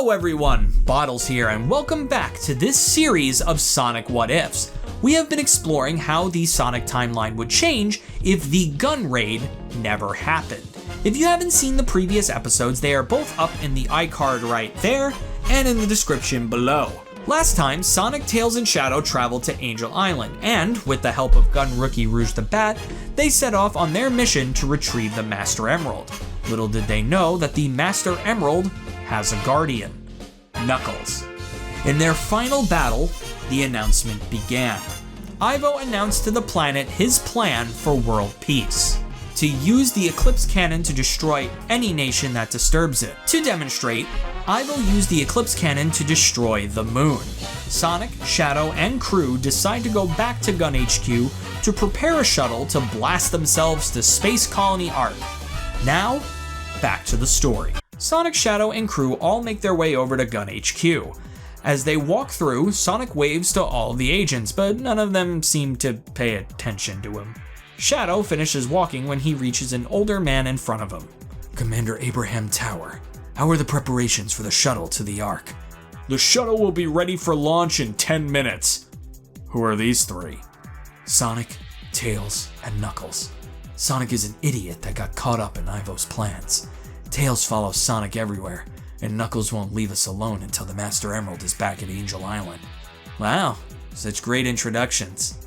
Hello everyone, Bottles here, and welcome back to this series of Sonic What Ifs. We have been exploring how the Sonic timeline would change if the gun raid never happened. If you haven't seen the previous episodes, they are both up in the iCard right there and in the description below. Last time, Sonic, Tails, and Shadow traveled to Angel Island, and with the help of gun rookie Rouge the Bat, they set off on their mission to retrieve the Master Emerald. Little did they know that the Master Emerald has a guardian, Knuckles. In their final battle, the announcement began. Ivo announced to the planet his plan for world peace: to use the Eclipse Cannon to destroy any nation that disturbs it. To demonstrate, Ivo used the Eclipse Cannon to destroy the moon. Sonic, Shadow, and crew decide to go back to Gun HQ to prepare a shuttle to blast themselves to Space Colony Arc. Now, back to the story. Sonic, Shadow, and crew all make their way over to Gun HQ. As they walk through, Sonic waves to all of the agents, but none of them seem to pay attention to him. Shadow finishes walking when he reaches an older man in front of him. Commander Abraham Tower, how are the preparations for the shuttle to the Ark? The shuttle will be ready for launch in 10 minutes. Who are these three? Sonic, Tails, and Knuckles. Sonic is an idiot that got caught up in Ivo's plans. Tails follows Sonic everywhere, and Knuckles won't leave us alone until the Master Emerald is back at Angel Island. Wow, such great introductions.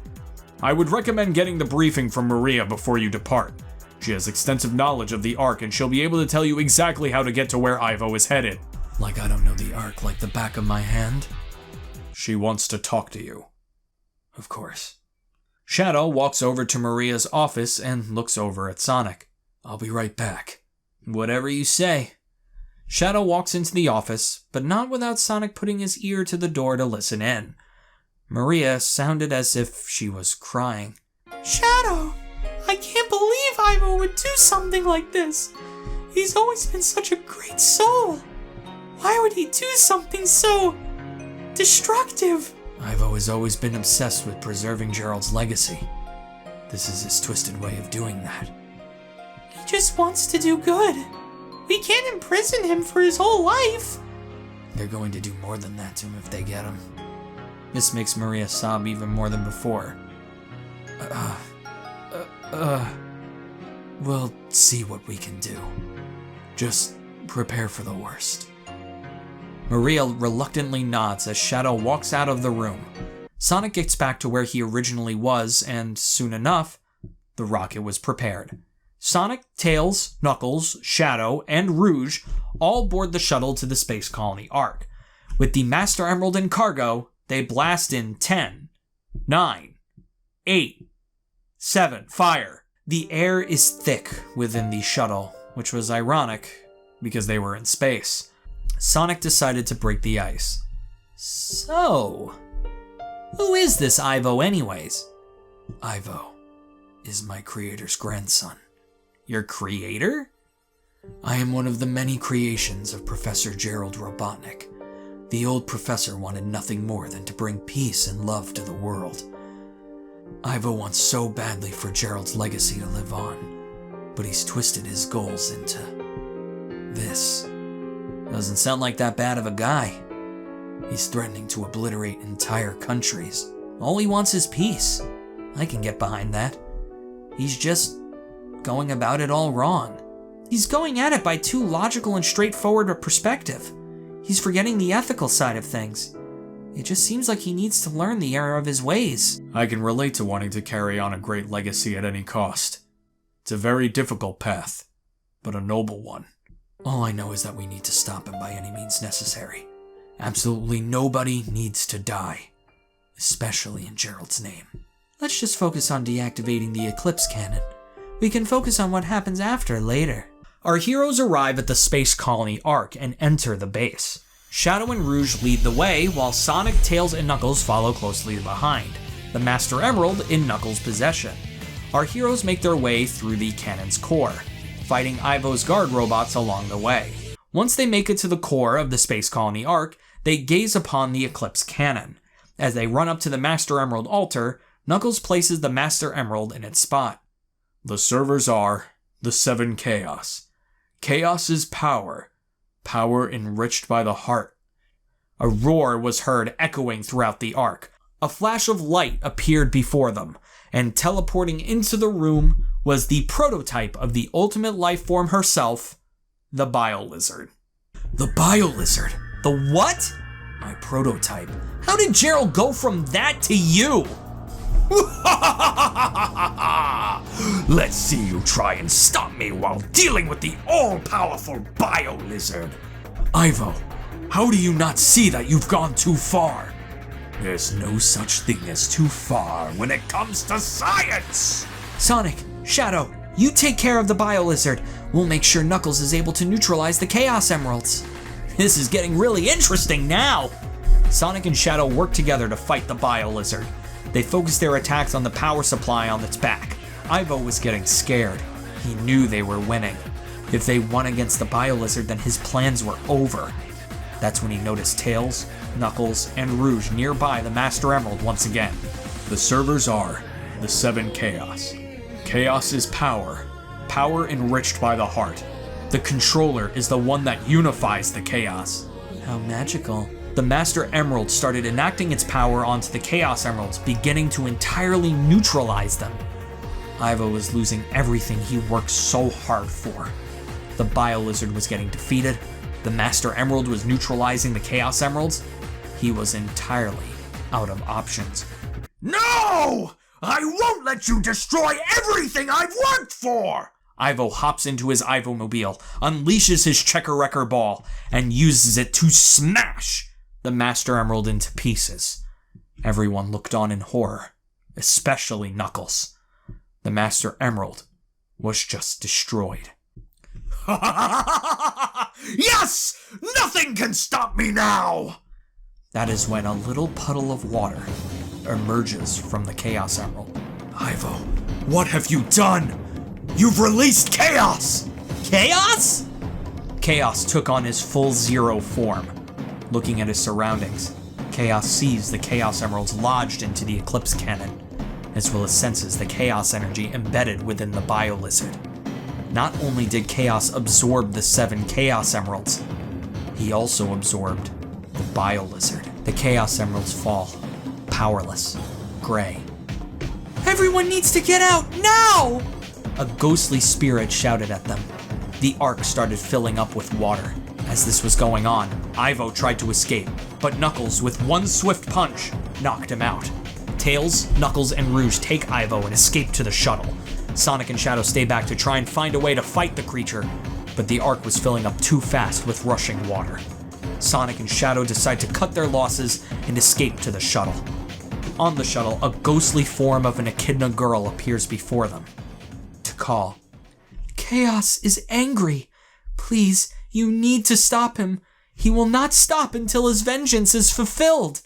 I would recommend getting the briefing from Maria before you depart. She has extensive knowledge of the Ark and she'll be able to tell you exactly how to get to where Ivo is headed. Like I don't know the Ark like the back of my hand? She wants to talk to you. Of course. Shadow walks over to Maria's office and looks over at Sonic. I'll be right back. Whatever you say. Shadow walks into the office, but not without Sonic putting his ear to the door to listen in. Maria sounded as if she was crying. Shadow, I can't believe Ivo would do something like this. He's always been such a great soul. Why would he do something so destructive? Ivo has always been obsessed with preserving Gerald's legacy. This is his twisted way of doing that. He just wants to do good. We can't imprison him for his whole life. They're going to do more than that to him if they get him. This makes Maria sob even more than before. We'll see what we can do. Just prepare for the worst. Maria reluctantly nods as Shadow walks out of the room. Sonic gets back to where he originally was, and soon enough, the rocket was prepared. Sonic, Tails, Knuckles, Shadow, and Rouge all board the shuttle to the Space Colony Arc. With the Master Emerald in cargo, they blast in 10, 9, 8, 7, fire. The air is thick within the shuttle, which was ironic because they were in space. Sonic decided to break the ice. So, who is this Ivo anyways? Ivo is my creator's grandson. Your creator? I am one of the many creations of Professor Gerald Robotnik. The old professor wanted nothing more than to bring peace and love to the world. Ivo wants so badly for Gerald's legacy to live on, but he's twisted his goals into this. Doesn't sound like that bad of a guy. He's threatening to obliterate entire countries. All he wants is peace. I can get behind that. He's just going about it all wrong. He's going at it by too logical and straightforward a perspective. He's forgetting the ethical side of things. It just seems like he needs to learn the error of his ways. I can relate to wanting to carry on a great legacy at any cost. It's a very difficult path, but a noble one. All I know is that we need to stop him by any means necessary. Absolutely nobody needs to die, especially in Gerald's name. Let's just focus on deactivating the Eclipse Cannon. We can focus on what happens after later. Our heroes arrive at the Space Colony Arc and enter the base. Shadow and Rouge lead the way, while Sonic, Tails, and Knuckles follow closely behind, the Master Emerald in Knuckles' possession. Our heroes make their way through the cannon's core, fighting Ivo's guard robots along the way. Once they make it to the core of the Space Colony Arc, they gaze upon the Eclipse Cannon. As they run up to the Master Emerald altar, Knuckles places the Master Emerald in its spot. The servers are the 7 Chaos. Chaos is power. Power enriched by the heart. A roar was heard echoing throughout the Ark. A flash of light appeared before them, and teleporting into the room was the prototype of the ultimate life form herself, the Bio-Lizard. The Bio-Lizard. The what? My prototype. How did Gerald go from that to you? Let's see you try and stop me while dealing with the all-powerful Bio-Lizard. Ivo, how do you not see that you've gone too far? There's no such thing as too far when it comes to science! Sonic, Shadow, you take care of the Bio-Lizard. We'll make sure Knuckles is able to neutralize the Chaos Emeralds. This is getting really interesting now. Sonic and Shadow work together to fight the Bio-Lizard. They focused their attacks on the power supply on its back. Ivo was getting scared. He knew they were winning. If they won against the Bio-Lizard, then his plans were over. That's when he noticed Tails, Knuckles, and Rouge nearby the Master Emerald once again. The servers are the 7 Chaos. Chaos is power. Power enriched by the heart. The controller is the one that unifies the Chaos. How magical. The Master Emerald started enacting its power onto the Chaos Emeralds, beginning to entirely neutralize them. Ivo was losing everything he worked so hard for. The Bio-Lizard was getting defeated. The Master Emerald was neutralizing the Chaos Emeralds. He was entirely out of options. No! I won't let you destroy everything I've worked for! Ivo hops into his Ivo-mobile, unleashes his Checker-Wrecker ball, and uses it to smash the Master Emerald into pieces. Everyone looked on in horror, especially Knuckles. The Master Emerald was just destroyed. Yes! Nothing can stop me now! That is when a little puddle of water emerges from the Chaos Emerald. Ivo, what have you done? You've released Chaos! Chaos? Chaos took on his full Zero form. Looking at his surroundings, Chaos sees the Chaos Emeralds lodged into the Eclipse Cannon, as well as senses the Chaos energy embedded within the Bio-Lizard. Not only did Chaos absorb the 7 Chaos Emeralds, he also absorbed the Bio-Lizard. The Chaos Emeralds fall, powerless, gray. Everyone needs to get out now! A ghostly spirit shouted at them. The Ark started filling up with water. As this was going on, Ivo tried to escape, but Knuckles, with one swift punch, knocked him out. Tails, Knuckles, and Rouge take Ivo and escape to the shuttle. Sonic and Shadow stay back to try and find a way to fight the creature, but the Ark was filling up too fast with rushing water. Sonic and Shadow decide to cut their losses and escape to the shuttle. On the shuttle, a ghostly form of an Echidna girl appears before them to call. Chaos is angry. Please, you need to stop him. He will not stop until his vengeance is fulfilled.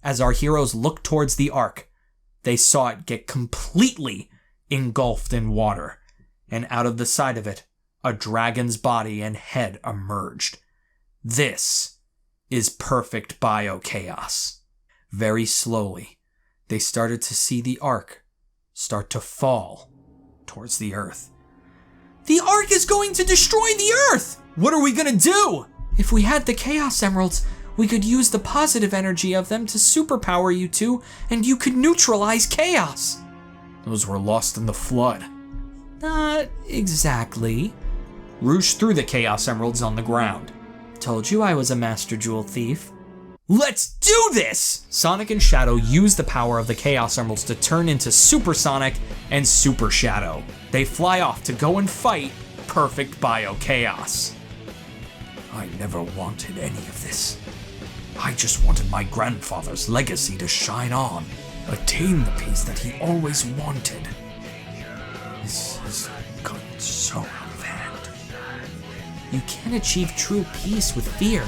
As our heroes looked towards the Ark, they saw it get completely engulfed in water, and out of the side of it, a dragon's body and head emerged. This is perfect bio-chaos. Very slowly, they started to see the Ark start to fall towards the Earth. The Ark is going to destroy the Earth! What are we gonna do? If we had the Chaos Emeralds, we could use the positive energy of them to superpower you two, and you could neutralize Chaos. Those were lost in the flood. Not exactly. Rouge threw the Chaos Emeralds on the ground. Told you I was a master jewel thief. Let's do this! Sonic and Shadow used the power of the Chaos Emeralds to turn into Super Sonic and Super Shadow. They fly off to go and fight Perfect Bio-Chaos. I never wanted any of this. I just wanted my grandfather's legacy to shine on, attain the peace that he always wanted. This has gotten so out of hand. You can't achieve true peace with fear.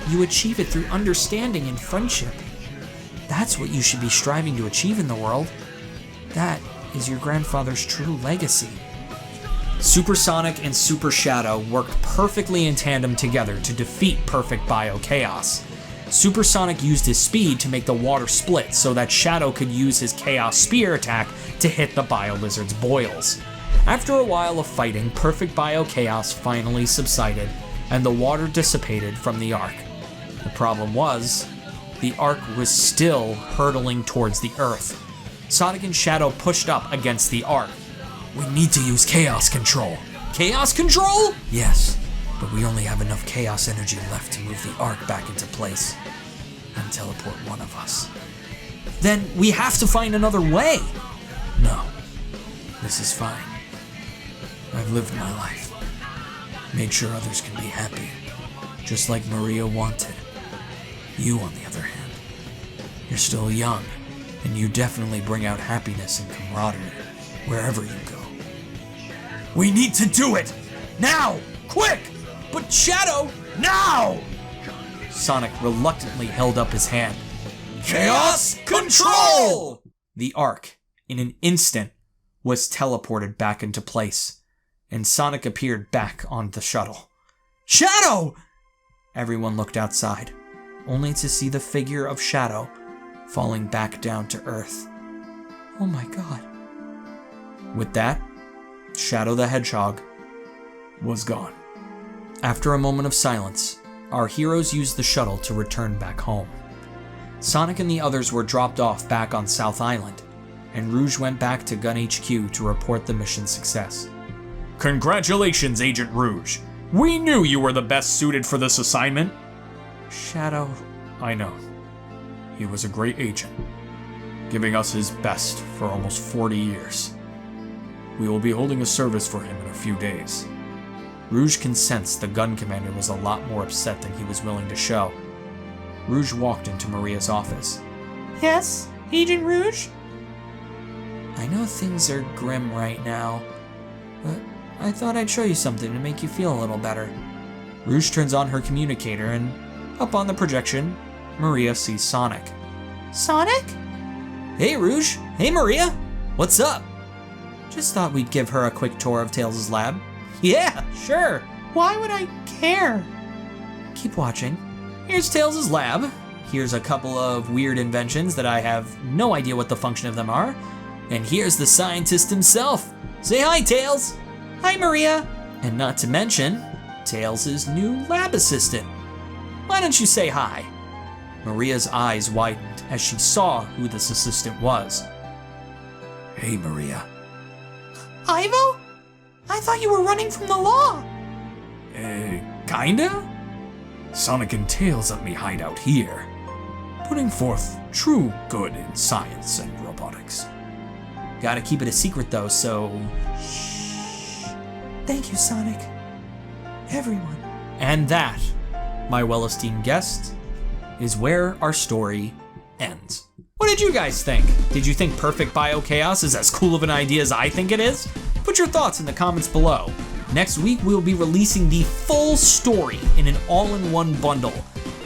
You achieve it through understanding and friendship. That's what you should be striving to achieve in the world. That is your grandfather's true legacy. Super Sonic and Super Shadow worked perfectly in tandem together to defeat Perfect Bio-Chaos. Super Sonic used his speed to make the water split so that Shadow could use his Chaos Spear attack to hit the Bio-Lizard's boils. After a while of fighting, Perfect Bio-Chaos finally subsided, and the water dissipated from the Ark. The problem was, the Ark was still hurtling towards the Earth. Sonic and Shadow pushed up against the Ark. We need to use Chaos Control. Chaos Control? Yes, but we only have enough Chaos energy left to move the Ark back into place and teleport one of us. Then we have to find another way. No, this is fine. I've lived my life. Made sure others can be happy, just like Maria wanted. You, on the other hand, you're still young, and you definitely bring out happiness and camaraderie wherever you go. We need to do it! Now! Quick! But Shadow, Now! Sonic reluctantly held up his hand. Chaos Control! The Ark, in an instant, was teleported back into place, and Sonic appeared back on the shuttle. Shadow! Everyone looked outside, only to see the figure of Shadow falling back down to Earth. Oh my god. With that, Shadow the Hedgehog was gone. After a moment of silence, our heroes used the shuttle to return back home. Sonic and the others were dropped off back on South Island, and Rouge went back to Gun HQ to report the mission's success. Congratulations, Agent Rouge. We knew you were the best suited for this assignment. Shadow... I know. He was a great agent, giving us his best for almost 40 years. We will be holding a service for him in a few days. Rouge can sense the gun commander was a lot more upset than he was willing to show. Rouge walked into Maria's office. Yes, Agent Rouge? I know things are grim right now, but I thought I'd show you something to make you feel a little better. Rouge turns on her communicator, and up on the projection, Maria sees Sonic. Sonic? Hey Rouge, hey Maria, what's up? Just thought we'd give her a quick tour of Tails' lab. Yeah, sure. Why would I care? Keep watching. Here's Tails' lab. Here's a couple of weird inventions that I have no idea what the function of them are. And here's the scientist himself. Say hi, Tails. Hi, Maria. And not to mention, Tails' new lab assistant. Why don't you say hi? Maria's eyes widened as she saw who this assistant was. Hey, Maria. Ivo? I thought you were running from the law. Kinda? Sonic and Tails let me hide out here, putting forth true good in science and robotics. Gotta keep it a secret though, so... Shh. Thank you, Sonic. Everyone. And that, my well-esteemed guest, is where our story ends. What did you guys think? Did you think Perfect Bio Chaos is as cool of an idea as I think it is? Put your thoughts in the comments below. Next week, we'll be releasing the full story in an all-in-one bundle.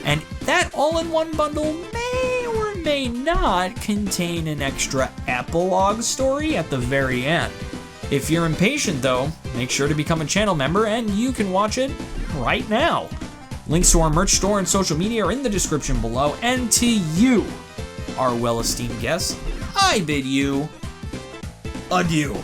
And that all-in-one bundle may or may not contain an extra epilogue story at the very end. If you're impatient though, make sure to become a channel member and you can watch it right now. Links to our merch store and social media are in the description below, and to you, our well-esteemed guests, I bid you adieu.